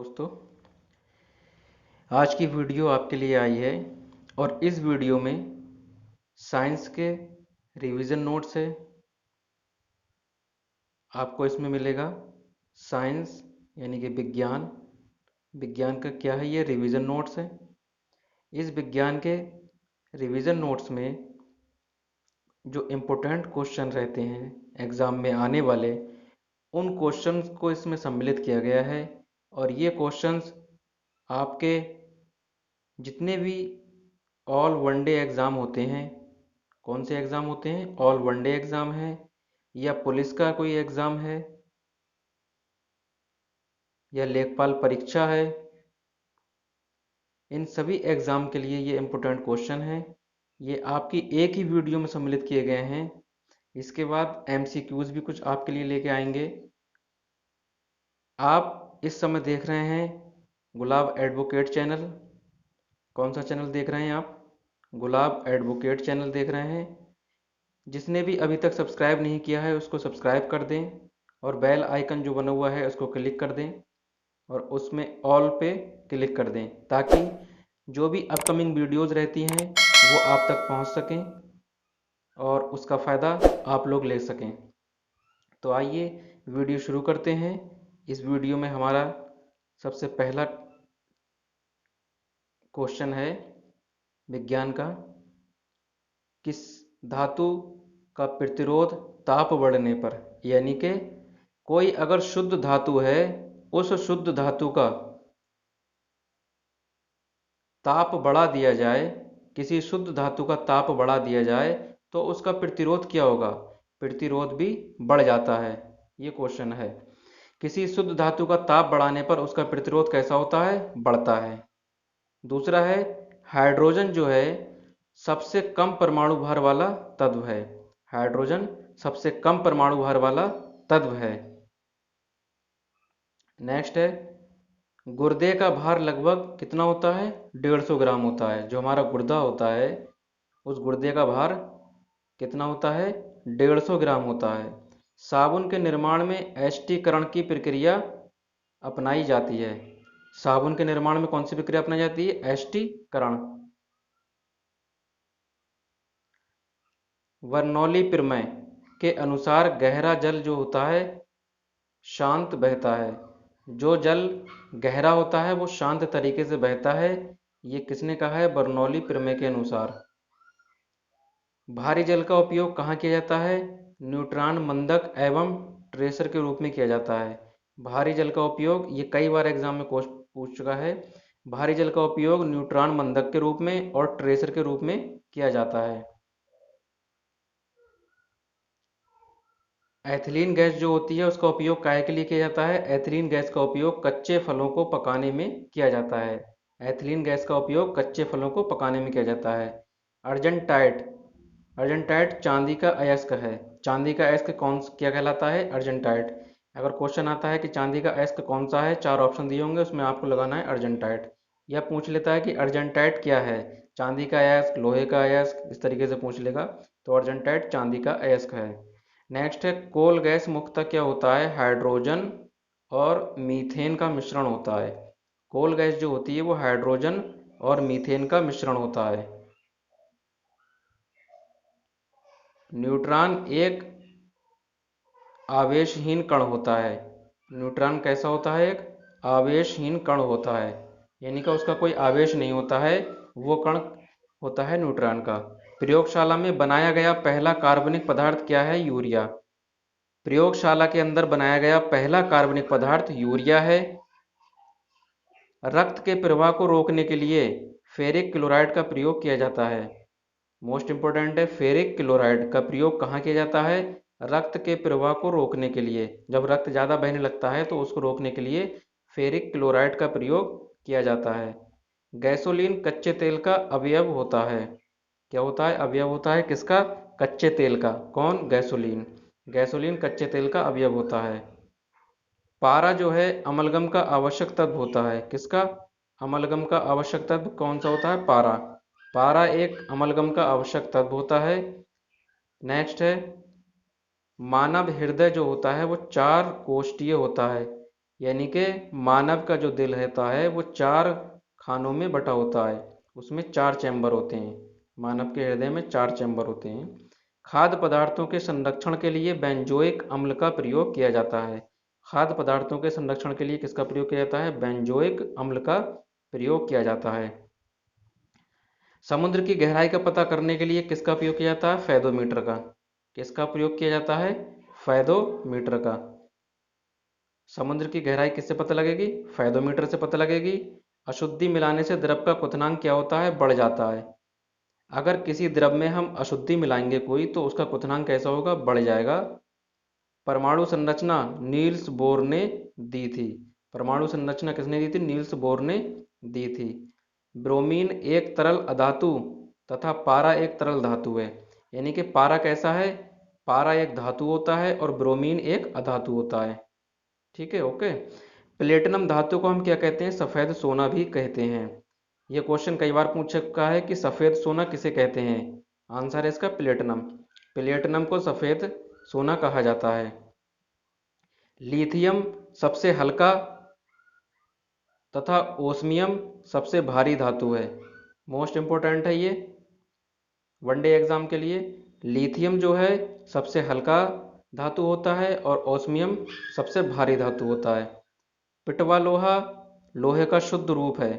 दोस्तों, आज की वीडियो आपके लिए आई है और इस वीडियो में साइंस के रिवीजन नोट्स है। आपको इसमें मिलेगा साइंस यानी कि विज्ञान। विज्ञान का क्या है, ये रिवीजन नोट्स है। इस विज्ञान के रिवीजन नोट्स में जो इम्पोर्टेंट क्वेश्चन रहते हैं एग्ज़ाम में आने वाले, उन क्वेश्चंस को इसमें सम्मिलित किया गया है। और ये क्वेश्चंस आपके जितने भी ऑल वनडे एग्ज़ाम होते हैं, कौन से एग्ज़ाम होते हैं, ऑल वनडे एग्ज़ाम है या पुलिस का कोई एग्ज़ाम है या लेखपाल परीक्षा है, इन सभी एग्ज़ाम के लिए ये इम्पोर्टेंट क्वेश्चन है। ये आपकी एक ही वीडियो में सम्मिलित किए गए हैं। इसके बाद एमसीक्यूज़ भी कुछ आपके लिए लेके आएंगे। आप इस समय देख रहे हैं गुलाब एडवोकेट चैनल। कौन सा चैनल देख रहे हैं आप? गुलाब एडवोकेट चैनल देख रहे हैं। जिसने भी अभी तक सब्सक्राइब नहीं किया है उसको सब्सक्राइब कर दें और बेल आइकन जो बना हुआ है उसको क्लिक कर दें और उसमें ऑल पे क्लिक कर दें, ताकि जो भी अपकमिंग वीडियोज़ रहती हैं वो आप तक पहुंच सकें और उसका फ़ायदा आप लोग ले सकें। तो आइए वीडियो शुरू करते हैं। इस वीडियो में हमारा सबसे पहला क्वेश्चन है विज्ञान का, किस धातु का प्रतिरोध ताप बढ़ने पर, यानी कि कोई अगर शुद्ध धातु है, उस शुद्ध धातु का ताप बढ़ा दिया जाए, किसी शुद्ध धातु का ताप बढ़ा दिया जाए तो उसका प्रतिरोध क्या होगा? प्रतिरोध भी बढ़ जाता है। ये क्वेश्चन है। किसी शुद्ध धातु का ताप बढ़ाने पर उसका प्रतिरोध कैसा होता है? बढ़ता है। दूसरा है हाइड्रोजन जो है सबसे कम परमाणु भार वाला तत्व है। हाइड्रोजन सबसे कम परमाणु भार वाला तत्व है। नेक्स्ट है गुर्दे का भार लगभग कितना होता है? 150 ग्राम होता है। जो हमारा गुर्दा होता है उस गुर्दे का भार कितना होता है? 150 ग्राम होता है। साबुन के निर्माण में एस्टीकरण की प्रक्रिया अपनाई जाती है। साबुन के निर्माण में कौन सी प्रक्रिया अपनाई जाती है? एस्टीकरण। बर्नौली प्रमेय के अनुसार गहरा जल जो होता है शांत बहता है। जो जल गहरा होता है वो शांत तरीके से बहता है। ये किसने कहा है? बर्नौली प्रमेय के अनुसार। भारी जल का उपयोग कहाँ किया जाता है? न्यूट्रॉन मंदक एवं ट्रेसर के रूप में किया जाता है। भारी जल का उपयोग, ये कई बार एग्जाम में क्वेश्चन पूछ चुका है, भारी जल का उपयोग न्यूट्रॉन मंदक के रूप में और ट्रेसर के रूप में किया जाता है। एथिलीन गैस जो होती है उसका उपयोग काहे के लिए किया जाता है? एथिलीन गैस का उपयोग कच्चे फलों को पकाने में किया जाता है। एथिलीन गैस का उपयोग कच्चे फलों को पकाने में किया जाता है। अर्जेंटाइट, अर्जेंटाइट चांदी का अयस्क है। चांदी का अयस्क कौन क्या कहलाता है? अर्जेंटाइट। अगर क्वेश्चन आता है कि चांदी का अयस्क कौन सा है, 4 ऑप्शन दिए होंगे उसमें आपको लगाना है अर्जेंटाइट। या पूछ लेता है कि अर्जेंटाइट क्या है, चांदी का अयस्क, लोहे का अयस्क, इस तरीके से पूछ लेगा तो अर्जेंटाइट चांदी का अयस्क है। नेक्स्ट है कोल गैस मुख्यतः क्या होता है? हाइड्रोजन और मीथेन का मिश्रण होता है। कोल गैस जो होती है वो हाइड्रोजन और मीथेन का मिश्रण होता है। न्यूट्रॉन एक आवेशहीन कण होता है। न्यूट्रॉन कैसा होता है? एक आवेशहीन कण होता है, यानी कि उसका कोई आवेश नहीं होता है, वो कण होता है न्यूट्रॉन का। प्रयोगशाला में बनाया गया पहला कार्बनिक पदार्थ क्या है? यूरिया। प्रयोगशाला के अंदर बनाया गया पहला कार्बनिक पदार्थ यूरिया है। रक्त के प्रवाह को रोकने के लिए फेरिक क्लोराइड का प्रयोग किया जाता है। मोस्ट इंपोर्टेंट है, फेरिक क्लोराइड का प्रयोग कहाँ किया जाता है? रक्त के प्रवाह को रोकने के लिए। जब रक्त ज़्यादा बहने लगता है तो उसको रोकने के लिए फेरिक क्लोराइड का प्रयोग किया जाता है। गैसोलीन कच्चे तेल का अवयव होता है। क्या होता है? अवयव होता है किसका? कच्चे तेल का। कौन? गैसोलीन। गैसोलीन कच्चे तेल का अवयव होता है। पारा जो है अमलगम का आवश्यक तत्व होता है। किसका? अमलगम का आवश्यक तत्व कौन सा होता है? पारा। पारा एक अमलगम का आवश्यक तत्व होता है। नेक्स्ट है मानव हृदय जो होता है वो 4 कोष्ठीय होता है। यानी कि मानव का जो दिल होता है वो 4 खानों में बटा होता है, उसमें 4 चैम्बर होते हैं। मानव के हृदय में 4 चैम्बर होते हैं। खाद्य पदार्थों के संरक्षण के लिए बेंजोइक अम्ल का प्रयोग किया जाता है। खाद्य पदार्थों के संरक्षण के लिए किसका प्रयोग किया जाता है? बेंजोइक अम्ल का प्रयोग किया जाता है। समुद्र की गहराई का पता करने के लिए किसका प्रयोग किया जाता है? फेदोमीटर का। किसका प्रयोग किया जाता है? फेदोमीटर का। समुद्र की गहराई किससे पता लगेगी? फेदोमीटर से पता लगेगी। अशुद्धि मिलाने से द्रव का क्वथनांक क्या होता है? बढ़ जाता है। अगर किसी द्रव में हम अशुद्धि मिलाएंगे कोई, तो उसका क्वथनांक कैसा होगा? बढ़ जाएगा। परमाणु संरचना नील्स बोर ने दी थी। परमाणु संरचना किसने दी थी? नील्स बोर ने दी थी। ब्रोमीन एक तरल अधातु तथा पारा एक तरल धातु है। यानी कि पारा कैसा है? पारा एक धातु होता है और ब्रोमीन एक अधातु होता है। ठीक है, ओके। प्लेटिनम धातु को हम क्या कहते हैं? सफेद सोना भी कहते हैं। यह क्वेश्चन कई बार पूछ चुका है कि सफेद सोना किसे कहते हैं। आंसर है इसका प्लेटिनम। प्लेटिनम को सफेद सोना कहा जाता है। लिथियम सबसे हल्का तथा ओस्मियम सबसे भारी धातु है। मोस्ट इंपोर्टेंट है ये वनडे एग्जाम के लिए। लिथियम जो है सबसे हल्का धातु होता है और ओस्मियम सबसे भारी धातु होता है। पिटवा लोहा लोहे का शुद्ध रूप है।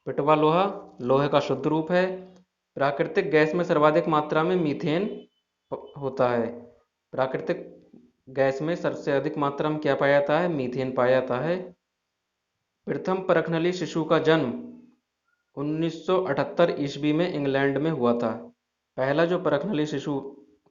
पिटवा लोहा लोहे का शुद्ध रूप है। प्राकृतिक गैस में सर्वाधिक मात्रा में मीथेन होता है। प्राकृतिक गैस में सबसे अधिक मात्रा में क्या पाया जाता है? मीथेन पाया जाता है। प्रथम परखनली शिशु का जन्म 1978 ईस्वी में इंग्लैंड में हुआ था। पहला जो परखनली शिशु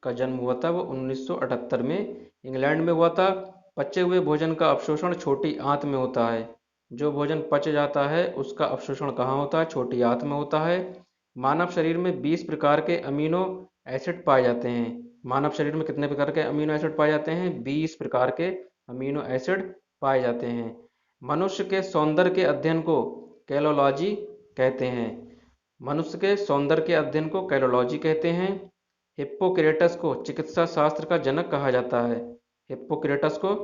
का जन्म हुआ था वो 1978 में इंग्लैंड में हुआ था। पचे हुए भोजन का अवशोषण छोटी आंत में होता है। जो भोजन पच जाता है उसका अवशोषण कहाँ होता है? छोटी आंत में होता है। मानव शरीर में 20 प्रकार के अमीनो एसिड पाए जाते हैं। मानव शरीर में कितने प्रकार के अमीनो एसिड पाए जाते हैं? 20 प्रकार के अमीनो एसिड पाए जाते हैं। मनुष्य के सौंदर्य के अध्ययन को कैलोलॉजी कहते हैं। मनुष्य के सौंदर्य के अध्ययन को कैलोलॉजी कहते हैं। हिप्पोक्रेटस को चिकित्सा शास्त्र का जनक कहा जाता है। हिप्पोक्रेटस को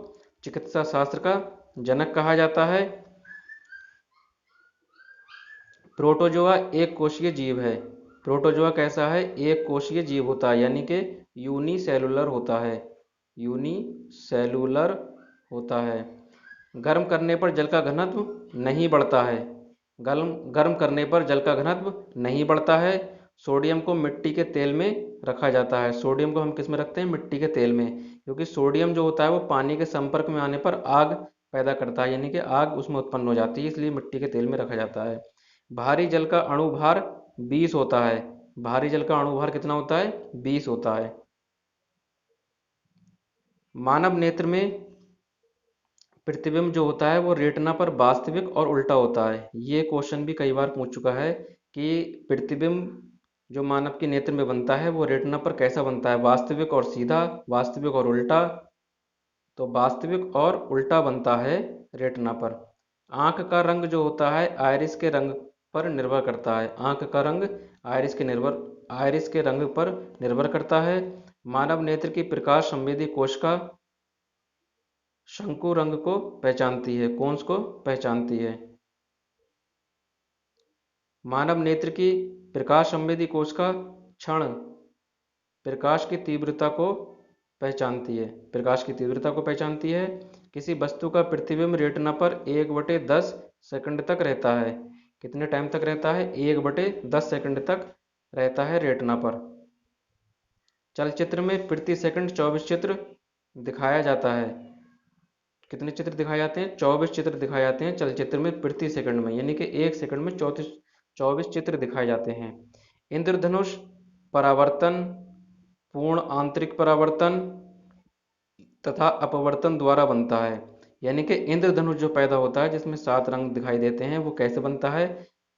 चिकित्सा शास्त्र का जनक कहा जाता है। प्रोटोजोआ एक कोशीय जीव है। प्रोटोजोआ कैसा है? एक कोशीय जीव होता है, यानी कि यूनिसेलुलर होता है। यूनिसेलुलर होता है। गर्म करने पर जल का घनत्व नहीं बढ़ता है। गर्म गर्म करने पर जल का घनत्व नहीं बढ़ता है। सोडियम को मिट्टी के तेल में रखा जाता है। सोडियम को हम किस में रखते हैं? मिट्टी के तेल में, क्योंकि सोडियम जो होता है वो पानी के संपर्क में आने पर आग पैदा करता है, यानी कि आग उसमें उत्पन्न हो जाती है, इसलिए मिट्टी के तेल में रखा जाता है। भारी जल का अणुभार 20 होता है। भारी जल का अणुभार कितना होता है? 20 होता है। मानव नेत्र में प्रतिबिंब जो होता है वो रेटिना पर वास्तविक और उल्टा होता है। ये क्वेश्चन भी कई बार पूछ चुका है कि प्रतिबिंब जो मानव के नेत्र में बनता है वो रेटिना पर कैसा बनता है? वास्तविक और सीधा, वास्तविक और उल्टा। तो वास्तविक और उल्टा बनता है रेटिना पर। आंख का रंग जो होता है आयरिस के रंग पर निर्भर करता है। आंख का रंग आयरिस के रंग पर निर्भर करता है। मानव नेत्र की प्रकाश संवेदी कोशिका शंकु रंग को पहचानती है। कौन को पहचानती है? मानव नेत्र की प्रकाश संवेदी कोशिका क्षण प्रकाश की तीव्रता को पहचानती है। प्रकाश की तीव्रता को पहचानती है। किसी वस्तु का प्रतिबिंब रेटिना पर 1/10 सेकंड तक रहता है। कितने टाइम तक रहता है? 1/10 सेकंड तक रहता है रेटिना पर। चलचित्र में प्रति सेकंड 24 चित्र दिखाया जाता है। कितने चित्र दिखाए जाते हैं? 24 चित्र दिखाए जाते हैं चलचित्र में प्रति सेकंड में, यानी कि 1 सेकंड में 24 चित्र दिखाए जाते हैं। इंद्रधनुष परावर्तन, पूर्ण आंतरिक परावर्तन तथा अपवर्तन द्वारा बनता है। यानी कि इंद्रधनुष जो पैदा होता है जिसमें 7 रंग दिखाई देते हैं वो कैसे बनता है?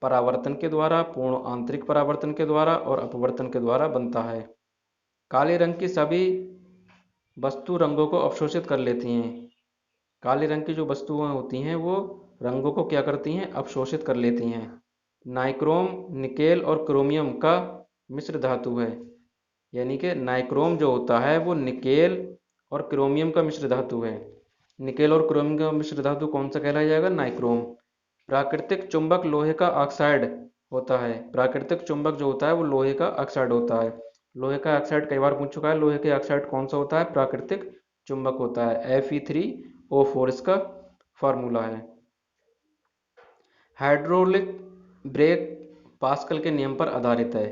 परावर्तन के द्वारा, पूर्ण आंतरिक परावर्तन के द्वारा और अपवर्तन के द्वारा बनता है। काले रंग की सभी वस्तु रंगों को अवशोषित कर लेती हैं। काले रंग की जो वस्तुएं होती हैं वो रंगों को क्या करती हैं? अवशोषित कर लेती हैं। नाइक्रोम निकेल और क्रोमियम का मिश्र धातु है। यानी कि नाइक्रोम जो होता है वो निकेल और क्रोमियम का मिश्र धातु है। निकेल और क्रोमियम का मिश्र धातु कौन सा कहलाया जाएगा? नाइक्रोम। प्राकृतिक चुंबक लोहे का ऑक्साइड होता है। प्राकृतिक चुंबक जो होता है वो लोहे का ऑक्साइड होता है। लोहे का ऑक्साइड कई बार पूछ चुका है। लोहे के ऑक्साइड कौन सा होता है? प्राकृतिक चुंबक होता है। Fe3O4 इसका फार्मूला है। हाइड्रोलिक ब्रेक पास्कल के नियम पर आधारित है।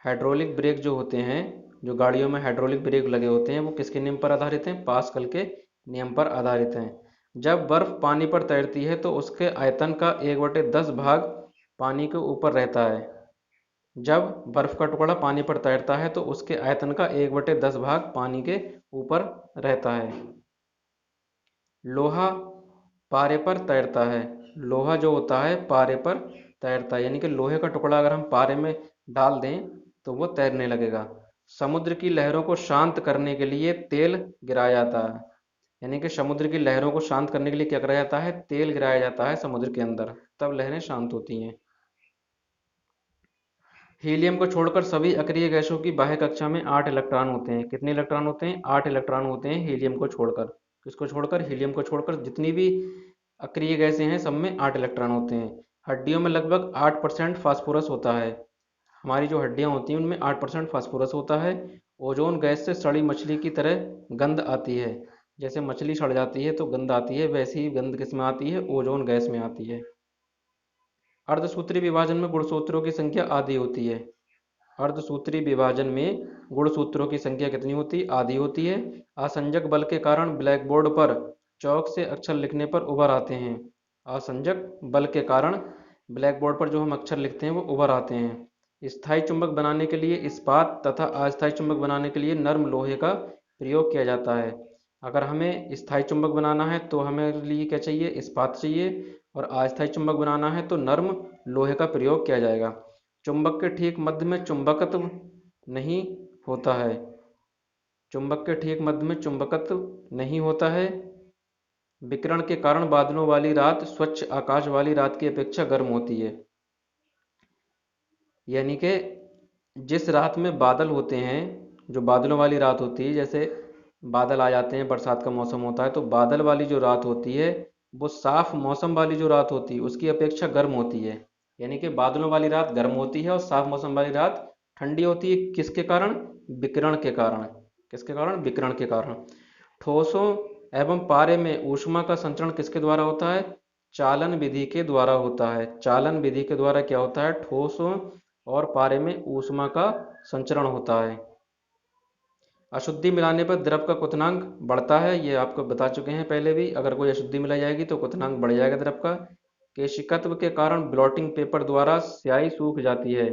हाइड्रोलिक ब्रेक जो होते हैं, जो गाड़ियों में हाइड्रोलिक ब्रेक लगे होते हैं, वो किसके नियम पर आधारित हैं? पास्कल के नियम पर आधारित हैं। जब बर्फ पानी पर तैरती है तो उसके आयतन का 1/10 भाग पानी के ऊपर रहता है। जब बर्फ का टुकड़ा पानी पर तैरता है तो उसके आयतन का 1/10 भाग पानी के ऊपर रहता है। लोहा पारे पर तैरता है। लोहा जो होता है पारे पर तैरता है, यानी कि लोहे का टुकड़ा अगर हम पारे में डाल दें तो वो तैरने लगेगा। समुद्र की लहरों को शांत करने के लिए तेल गिराया जाता है। यानी कि समुद्र की लहरों को शांत करने के लिए क्या करा जाता है? तेल गिराया जाता है समुद्र के अंदर, तब लहरें शांत होती हैं। हीलियम को छोड़कर सभी अक्रिय गैसों की बाह्य कक्षा में 8 इलेक्ट्रॉन होते हैं। कितने इलेक्ट्रॉन होते हैं? 8 इलेक्ट्रॉन होते हैं हीलियम को छोड़कर। किसको छोड़कर? हीलियम को छोड़कर जितनी भी अक्रिय गैसें हैं सब में 8 इलेक्ट्रॉन होते हैं। हड्डियों में लगभग 8% फास्फोरस होता है। हमारी जो हड्डियां होती हैं उनमें 8% फास्फोरस होता है। ओजोन गैस से सड़ी मछली की तरह गंध आती है। जैसे मछली सड़ जाती है तो गंध आती है, वैसी ही गंध किस में आती है? ओजोन गैस में आती है। अर्धसूत्री विभाजन में गुणसूत्रों की संख्या आधी होती है। अर्धसूत्री विभाजन में गुणसूत्रों की संख्या कितनी होती है? आधी होती है। असंजक बल के कारण ब्लैकबोर्ड पर चौक से अक्षर लिखने पर उभर आते हैं। असंजक बल के कारण ब्लैकबोर्ड पर जो हम अक्षर लिखते हैं वो उभर आते हैं। स्थायी चुंबक बनाने के लिए इस्पात तथा अस्थायी चुंबक बनाने के लिए नर्म लोहे का प्रयोग किया जाता है। अगर हमें स्थायी चुंबक बनाना है तो हमें लिए क्या चाहिए? इस्पात चाहिए। और अस्थायी चुंबक बनाना है तो नर्म लोहे का प्रयोग किया जाएगा। चुंबक के ठीक मध्य में चुंबकत्व नहीं होता है। चुंबक के ठीक मध्य में चुंबकत्व नहीं होता है। विकिरण के कारण बादलों वाली रात स्वच्छ आकाश वाली रात की अपेक्षा गर्म होती है। यानी कि जिस रात में बादल होते हैं, जो बादलों वाली रात होती है, जैसे बादल आ जाते हैं, बरसात का मौसम होता है, तो बादल वाली जो रात होती है वो साफ मौसम वाली जो रात होती है उसकी अपेक्षा गर्म होती है। यानी कि बादलों वाली रात गर्म होती है और साफ मौसम वाली रात ठंडी होती है। किसके कारण? विकिरण के कारण। किसके कारण? विकिरण के कारण। ठोसों एवं पारे में ऊष्मा का संचरण किसके द्वारा होता है? चालन विधि के द्वारा होता है। चालन विधि के द्वारा क्या होता है? ठोसों और पारे में ऊष्मा का संचरण होता है। अशुद्धि मिलाने पर द्रव का क्वथनांक बढ़ता है। ये आपको बता चुके हैं पहले भी। अगर कोई अशुद्धि मिलाई जाएगी तो क्वथनांक बढ़ जाएगा द्रव का। केशिकत्व के कारण ब्लॉटिंग पेपर द्वारा स्याही सूख जाती है।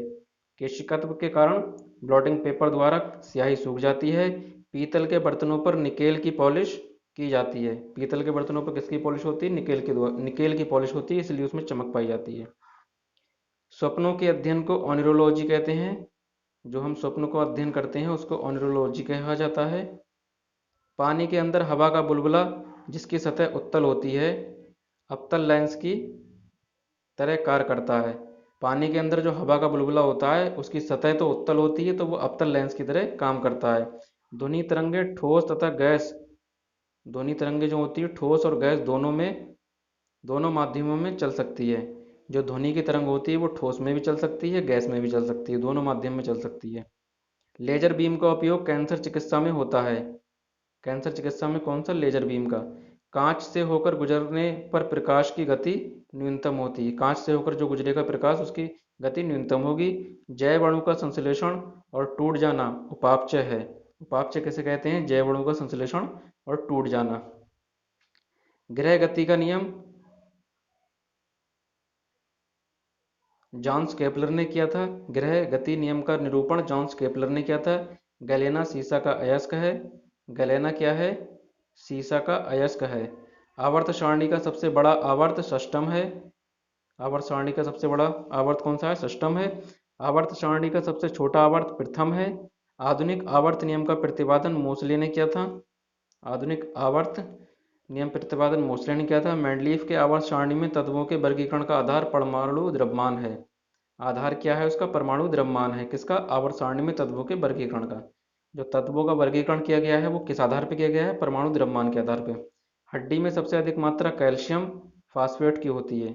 केशिकत्व के कारण ब्लॉटिंग पेपर द्वारा स्याही सूख जाती है। पीतल के बर्तनों पर निकेल की पॉलिश की जाती है। पीतल के बर्तनों पर किसकी पॉलिश होती है? निकेल की पॉलिश होती है, इसलिए उसमें चमक पाई जाती है। स्वप्नों के अध्ययन को ऑनिरोलॉजी कहते हैं। जो हम स्वप्न को अध्ययन करते हैं उसको ऑनिरोलॉजी कहा जाता है। पानी के अंदर हवा का बुलबुला जिसकी सतह उत्तल होती है अवतल लेंस की तरह कार्य करता है। पानी के अंदर जो हवा का बुलबुला होता है उसकी सतह तो उत्तल होती है तो वो अवतल लेंस की तरह काम करता है। ध्वनि तरंगे ठोस तथा गैस, ध्वनि तरंगे जो होती है ठोस और गैस दोनों माध्यमों में चल सकती है। जो ध्वनि की तरंग होती है वो ठोस में भी चल सकती है, गैस में भी चल सकती है, दोनों माध्यम में चल सकती है। लेजर बीम का उपयोग कैंसर चिकित्सा में होता है। कैंसर चिकित्सा में कौन सा? लेजर बीम का। कांच से होकर गुजरने पर प्रकाश की गति न्यूनतम होती है। कांच से होकर जो गुजरेगा प्रकाश उसकी गति न्यूनतम होगी। जैव अणु का संश्लेषण और टूट जाना उपापचय है। उपापचय किसे कहते हैं? जैव अणु का संश्लेषण और टूट जाना। ग्रह गति का नियम जॉन्स केपलर ने किया था। ग्रह गति नियम का निरूपण जॉन्स केपलर ने किया था। गैलेना सीसा का अयस्क है। गैलेना क्या है? सीसा का अयस्क है। आवर्त सारणी का सबसे बड़ा आवर्त षष्टम है। आवर्त सारणी का सबसे बड़ा आवर्त कौन सा है? षष्टम है। आवर्त सारणी का सबसे छोटा आवर्त प्रथम है। आधुनिक आवर्त नियम का प्रतिपादन मोसले ने किया था। आधुनिक आवर्त नियम प्रतिपादन मोसले ने किया था। मेंडलीफ के आवर्त सारणी में तत्वों के वर्गीकरण का आधार परमाणु द्रव्यमान है। आधार क्या है उसका? परमाणु द्रव्यमान है। किसका? आवर्त सारणी में तत्वों के वर्गीकरण का। जो तत्वों का वर्गीकरण किया गया है वो किस आधार पर किया गया है? परमाणु द्रव्यमान के आधार पर। हड्डी में सबसे अधिक मात्रा कैल्शियम फास्फेट की होती है।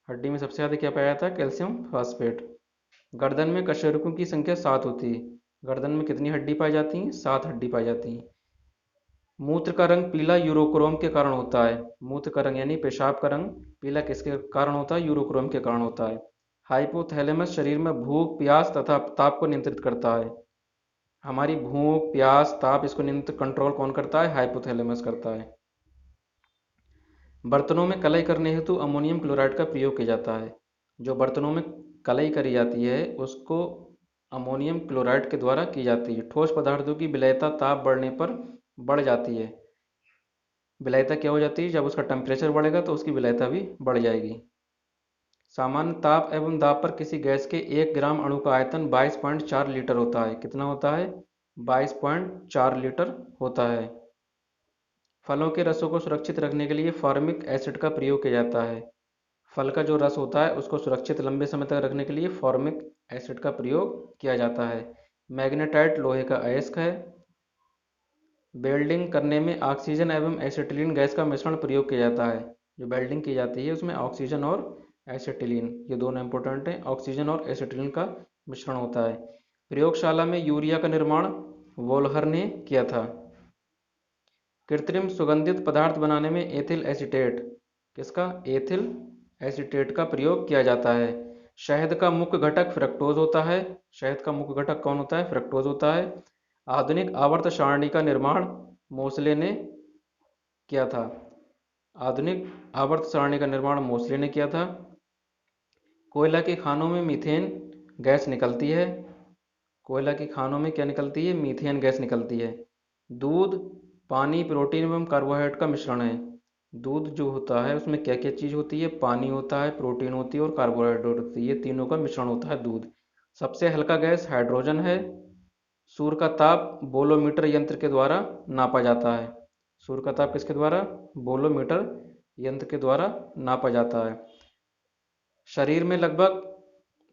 हड्डी में सबसे ज़्यादा क्या पाया जाता है? Calcium phosphate. गर्दन में कशेरुकों की संख्या 7 होती है। गर्दन में कितनी हड्डी पाई जाती हैं? 7 हड्डी पाई जाती हैं। मूत्र का रंग पीला यूरोक्रोम के कारण होता है। मूत्र का रंग यानी पेशाब का रंग पीला किसके कारण होता है? यूरोक्रोम के कारण होता है। हाइपोथैलेमस शरीर में भूख, प्यास तथा ताप को नियंत्रित करता है। हमारी भूख, प्यास, ताप इसको नियंत्रित कंट्रोल कौन करता है? हाइपोथैलेमस करता है। बर्तनों में कलई करने हेतु अमोनियम क्लोराइड का प्रयोग किया जाता है। जो बर्तनों में कलई करी जाती है उसको अमोनियम क्लोराइड के द्वारा की जाती है। ठोस पदार्थों की विलयता ताप बढ़ने पर बढ़ जाती है। विलयता क्या हो जाती है? जब उसका टेम्परेचर बढ़ेगा तो उसकी विलयता भी बढ़ जाएगी। सामान्य ताप एवं दाब पर किसी गैस के 1 ग्राम अणु का आयतन 22.4 लीटर होता है। कितना होता है? 22.4 लीटर होता है। फलों के रसों को सुरक्षित रखने के लिए फॉर्मिक एसिड का प्रयोग किया जाता है। फल का जो रस होता है उसको सुरक्षित लंबे समय तक रखने के लिए फॉर्मिक एसिड का प्रयोग किया जाता है। मैग्नेटाइट लोहे का अयस्क है। वेल्डिंग करने में ऑक्सीजन एवं एसिटिलीन गैस का मिश्रण प्रयोग किया जाता है। जो वेल्डिंग की जाती है उसमें ऑक्सीजन और एसिटिलीन, ये दोनों इंपॉर्टेंट हैं। ऑक्सीजन और एसिटिलीन का मिश्रण होता है। प्रयोगशाला में यूरिया का निर्माण वोल्हर ने किया था। कृत्रिम सुगंधित पदार्थ बनाने में एथिल एसीटेट, किसका? एथिल एसीटेट का प्रयोग किया जाता है। शहद का मुख्य घटक फ्रक्टोज होता है। शहद का मुख्य घटक कौन होता है? फ्रक्टोज होता है। आधुनिक आवर्त सारणी का निर्माण मोसले ने किया था। आधुनिक आवर्त सारणी का निर्माण मोसले ने किया था। कोयला की खानों में मीथेन गैस निकलती है। कोयला की खानों में क्या निकलती है? मीथेन गैस निकलती है। दूध, पानी, प्रोटीन एवं कार्बोहाइड्रेट का मिश्रण है। दूध जो होता है उसमें क्या क्या चीज़ होती है? पानी होता है, प्रोटीन होती है और कार्बोहाइड्रेट होती है। ये तीनों का मिश्रण होता है दूध। सबसे हल्का गैस हाइड्रोजन है। सूर्य का ताप बोलोमीटर यंत्र के द्वारा नापा जाता है। सूर्य का ताप किसके द्वारा? बोलोमीटर यंत्र के द्वारा नापा जाता है। शरीर में लगभग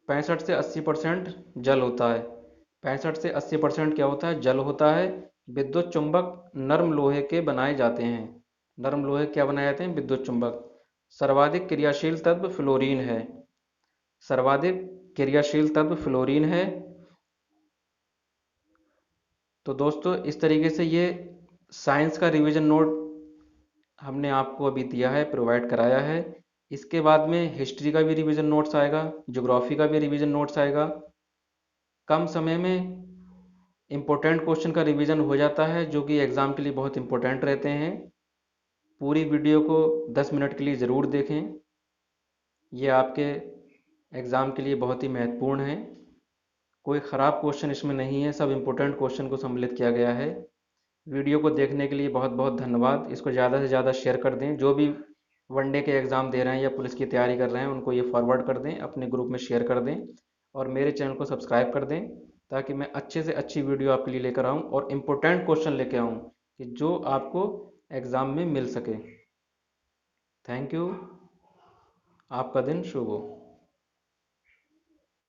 65 से 80% जल होता है। 65 से 80% क्या होता है? जल होता है। विद्युत चुंबक नर्म लोहे के बनाए जाते हैं। नर्म लोहे क्या बनाए जाते हैं? विद्युत चुंबक। सर्वाधिक क्रियाशील तत्व फ्लोरीन है। सर्वाधिक क्रियाशील तत्व फ्लोरीन है। तो दोस्तों इस तरीके से ये साइंस का रिवीजन नोट हमने आपको अभी दिया है, प्रोवाइड कराया है। इसके बाद में हिस्ट्री का भी रिवीजन नोट्स आएगा, ज्योग्राफी का भी रिवीजन नोट्स आएगा। कम समय में इम्पोर्टेंट क्वेश्चन का रिवीजन हो जाता है जो कि एग्ज़ाम के लिए बहुत इंपॉर्टेंट रहते हैं। पूरी वीडियो को 10 मिनट के लिए ज़रूर देखें। ये आपके एग्ज़ाम के लिए बहुत ही महत्वपूर्ण है। कोई ख़राब क्वेश्चन इसमें नहीं है, सब इम्पोर्टेंट क्वेश्चन को सम्मिलित किया गया है। वीडियो को देखने के लिए बहुत बहुत धन्यवाद। इसको ज़्यादा से ज़्यादा शेयर कर दें। जो भी वनडे के एग्ज़ाम दे रहे हैं या पुलिस की तैयारी कर रहे हैं उनको ये फॉरवर्ड कर दें, अपने ग्रुप में शेयर कर दें और मेरे चैनल को सब्सक्राइब कर दें ताकि मैं अच्छे से अच्छी वीडियो आपके लिए लेकर आऊँ और इम्पोर्टेंट क्वेश्चन लेकर आऊँ कि जो आपको एग्ज़ाम में मिल सके। Thank you. आपका दिन शुभ हो।